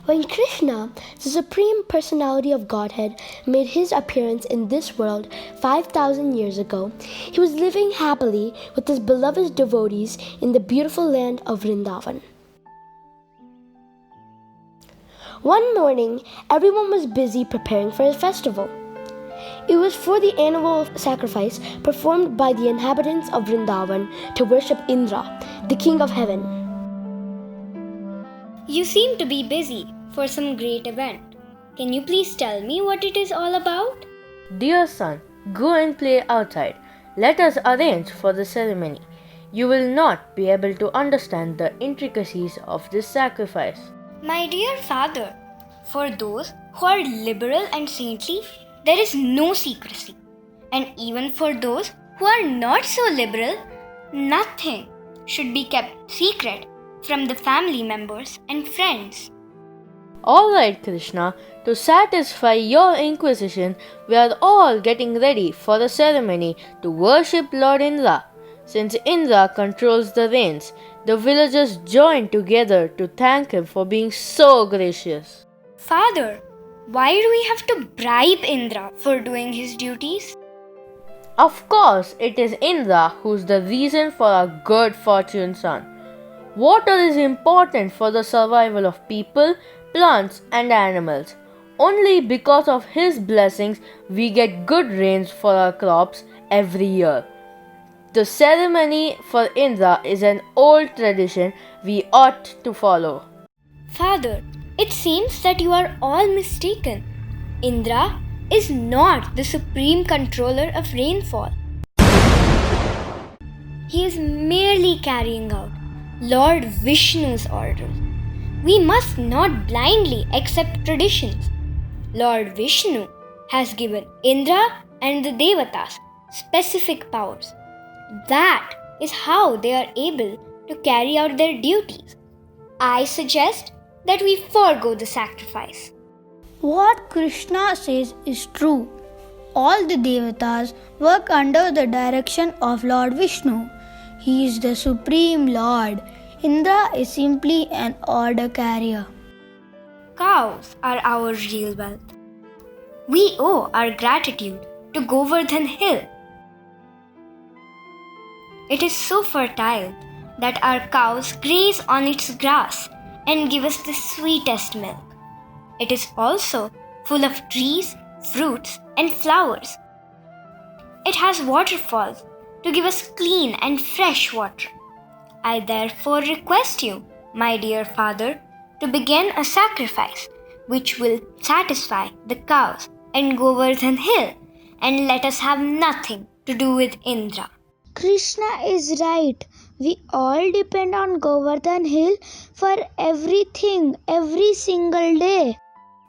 When Krishna, the Supreme Personality of Godhead, made his appearance in this world 5,000 years ago, he was living happily with his beloved devotees in the beautiful land of Vrindavan. One morning, everyone was busy preparing for a festival. It was for the annual sacrifice performed by the inhabitants of Vrindavan to worship Indra, the king of heaven. You seem to be busy for some great event. Can you please tell me what it is all about? Dear son, go and play outside. Let us arrange for the ceremony. You will not be able to understand the intricacies of this sacrifice. My dear father, for those who are liberal and saintly, there is no secrecy. And even for those who are not so liberal, nothing should be kept secret from the family members and friends. Alright, Krishna, to satisfy your inquisition, we are all getting ready for the ceremony to worship Lord Indra. Since Indra controls the rains, the villagers join together to thank him for being so gracious. Father, why do we have to bribe Indra for doing his duties? Of course, it is Indra who's the reason for our good fortune, son. Water is important for the survival of people, plants and animals. Only because of his blessings we get good rains for our crops every year. The ceremony for Indra is an old tradition we ought to follow. Father, it seems that you are all mistaken. Indra is not the supreme controller of rainfall. He is merely carrying out Lord Vishnu's orders. We must not blindly accept traditions. Lord Vishnu has given Indra and the Devatas specific powers. That is how they are able to carry out their duties. I suggest that we forego the sacrifice. What Krishna says is true. All the devatas work under the direction of Lord Vishnu. He is the Supreme Lord. Indra is simply an order carrier. Cows are our real wealth. We owe our gratitude to Govardhan Hill. It is so fertile that our cows graze on its grass and give us the sweetest milk. It is also full of trees, fruits, and flowers. It has waterfalls to give us clean and fresh water. I therefore request you, my dear father, to begin a sacrifice which will satisfy the cows and Govardhan Hill, and let us have nothing to do with Indra. Krishna is right. We all depend on Govardhan Hill for everything, every single day.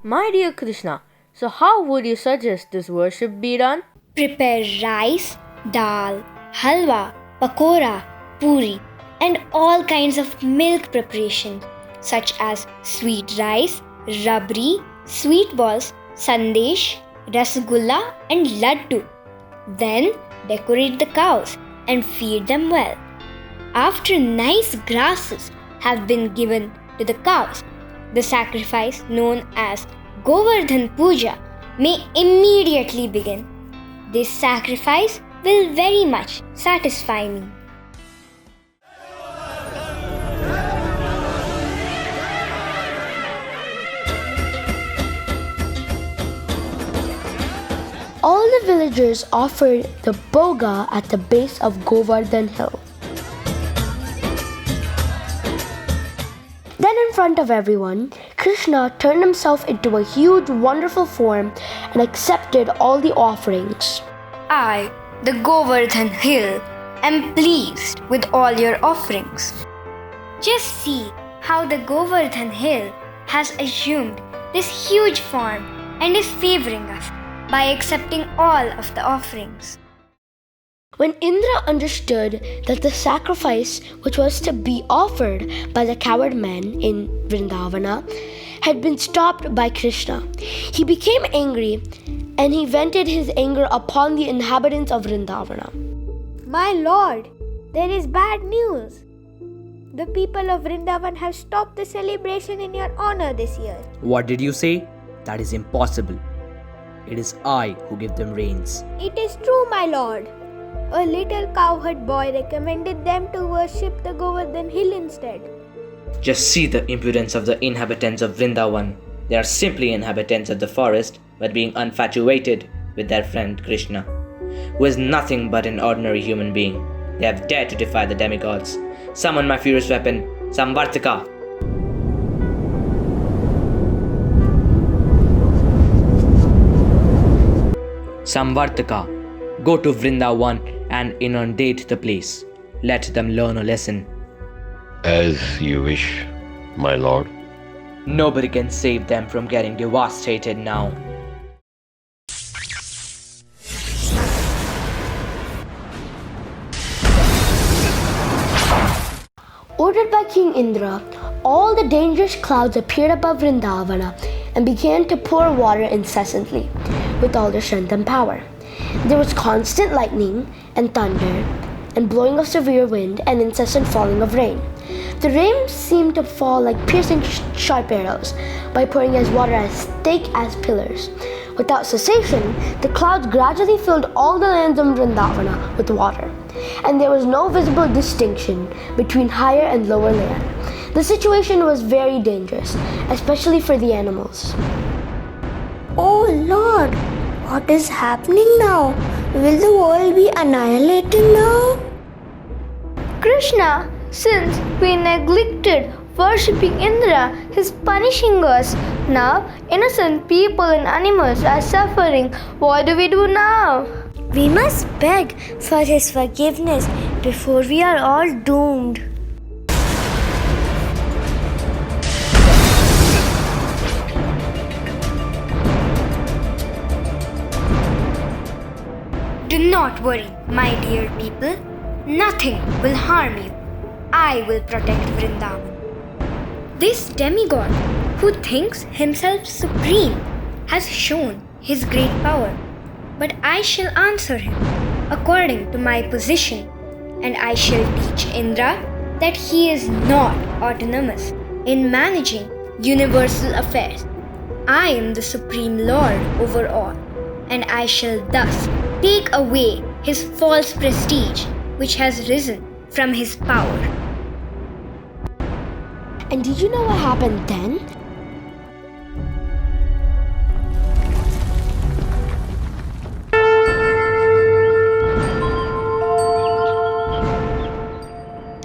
My dear Krishna, so how would you suggest this worship be done? Prepare rice, dal, halwa, pakora, puri, and all kinds of milk preparations such as sweet rice, rabri, sweet balls, sandesh, rasgulla, and laddu. Then decorate the cows and feed them well. After nice grasses have been given to the cows, the sacrifice known as Govardhan Puja may immediately begin. This sacrifice will very much satisfy me. All the villagers offered the boga at the base of Govardhan Hill. Then in front of everyone, Krishna turned himself into a huge wonderful form and accepted all the offerings. I, the Govardhan Hill, am pleased with all your offerings. Just see how the Govardhan Hill has assumed this huge form and is favoring us by accepting all of the offerings. When Indra understood that the sacrifice which was to be offered by the coward men in Vrindavana had been stopped by Krishna, he became angry and he vented his anger upon the inhabitants of Vrindavana. My lord, there is bad news. The people of Vrindavan have stopped the celebration in your honor this year. What did you say? That is impossible. It is I who give them rains. It is true, my lord. A little cowherd boy recommended them to worship the Govardhan hill instead. Just see the impudence of the inhabitants of Vrindavan. They are simply inhabitants of the forest, but being infatuated with their friend Krishna, who is nothing but an ordinary human being. They have dared to defy the demigods. Summon my furious weapon, Samvartaka. Samvartaka, go to Vrindavan and inundate the place. Let them learn a lesson. As you wish, my lord. Nobody can save them from getting devastated now. Ordered by King Indra, all the dangerous clouds appeared above Vrindavana and began to pour water incessantly with all their strength and power. There was constant lightning and thunder and blowing of severe wind and incessant falling of rain. The rain seemed to fall like piercing sharp arrows by pouring as water as thick as pillars. Without cessation, the clouds gradually filled all the lands of Vrindavana with water, and there was no visible distinction between higher and lower land. The situation was very dangerous, especially for the animals. Oh Lord, what is happening now? Will the world be annihilated now? Krishna, since we neglected worshipping Indra, he's punishing us. Now, innocent people and animals are suffering. What do we do now? We must beg for his forgiveness before we are all doomed. Do not worry, my dear people. Nothing will harm you. I will protect Vrindavan. This demigod, who thinks himself supreme, has shown his great power. But I shall answer him according to my position, and I shall teach Indra that he is not autonomous in managing universal affairs. I am the supreme lord over all, and I shall thus take away his false prestige which has risen from his power. And did you know what happened then?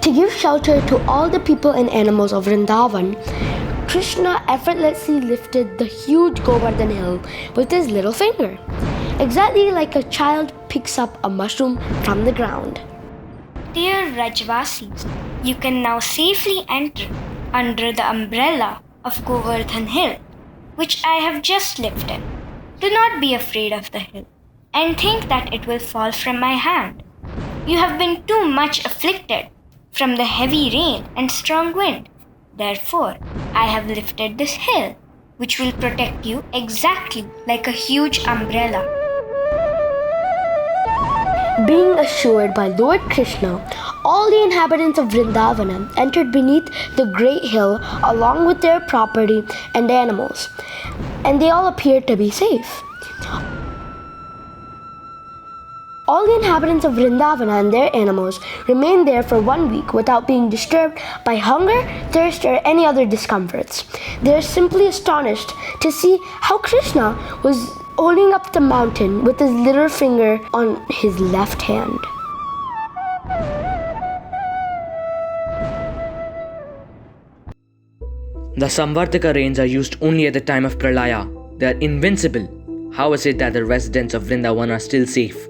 To give shelter to all the people and animals of Vrindavan, Krishna effortlessly lifted the huge Govardhan hill with his little finger, exactly like a child picks up a mushroom from the ground. Dear Rajvasis, you can now safely enter under the umbrella of Govardhan Hill, which I have just lifted. Do not be afraid of the hill, and think that it will fall from my hand. You have been too much afflicted from the heavy rain and strong wind. Therefore, I have lifted this hill, which will protect you exactly like a huge umbrella. Being assured by Lord Krishna, all the inhabitants of Vrindavana entered beneath the great hill along with their property and animals, and they all appeared to be safe. All the inhabitants of Vrindavana and their animals remained there for 1 week without being disturbed by hunger, thirst, or any other discomforts. They are simply astonished to see how Krishna was holding up the mountain with his little finger on his left hand. The Samvartaka rains are used only at the time of Pralaya. They are invincible. How is it that the residents of Vrindavan are still safe?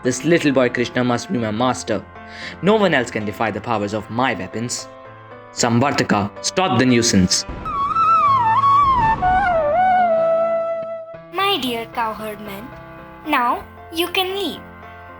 This little boy Krishna must be my master. No one else can defy the powers of my weapons. Samvartaka, stop the nuisance. My dear cowherd men, now you can leave,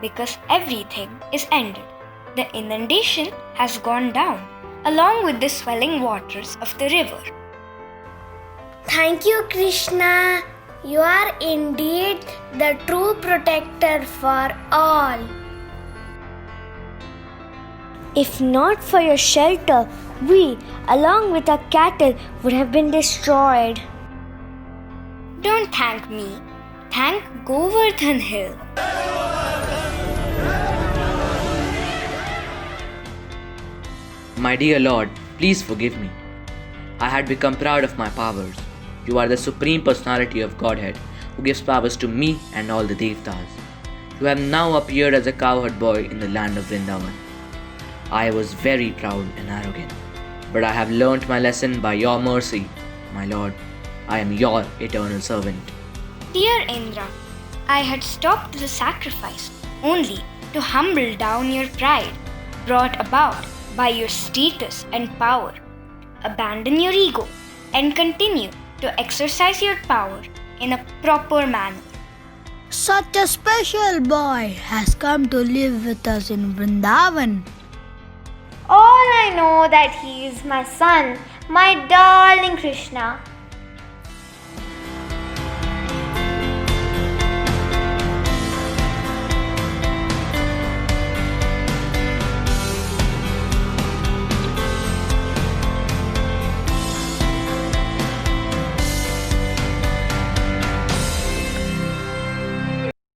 because everything is ended. The inundation has gone down, along with the swelling waters of the river. Thank you, Krishna. You are indeed the true protector for all. If not for your shelter, we, along with our cattle, would have been destroyed. Don't thank me. Thank Govardhan Hill. My dear Lord, please forgive me. I had become proud of my powers. You are the Supreme Personality of Godhead who gives powers to me and all the devatas. You have now appeared as a cowherd boy in the land of Vrindavan. I was very proud and arrogant, but I have learnt my lesson by your mercy, my Lord. I am your eternal servant. Dear Indra, I had stopped the sacrifice only to humble down your pride, brought about by your status and power. Abandon your ego and continue to exercise your power in a proper manner. Such a special boy has come to live with us in Vrindavan. All I know that he is my son, my darling Krishna.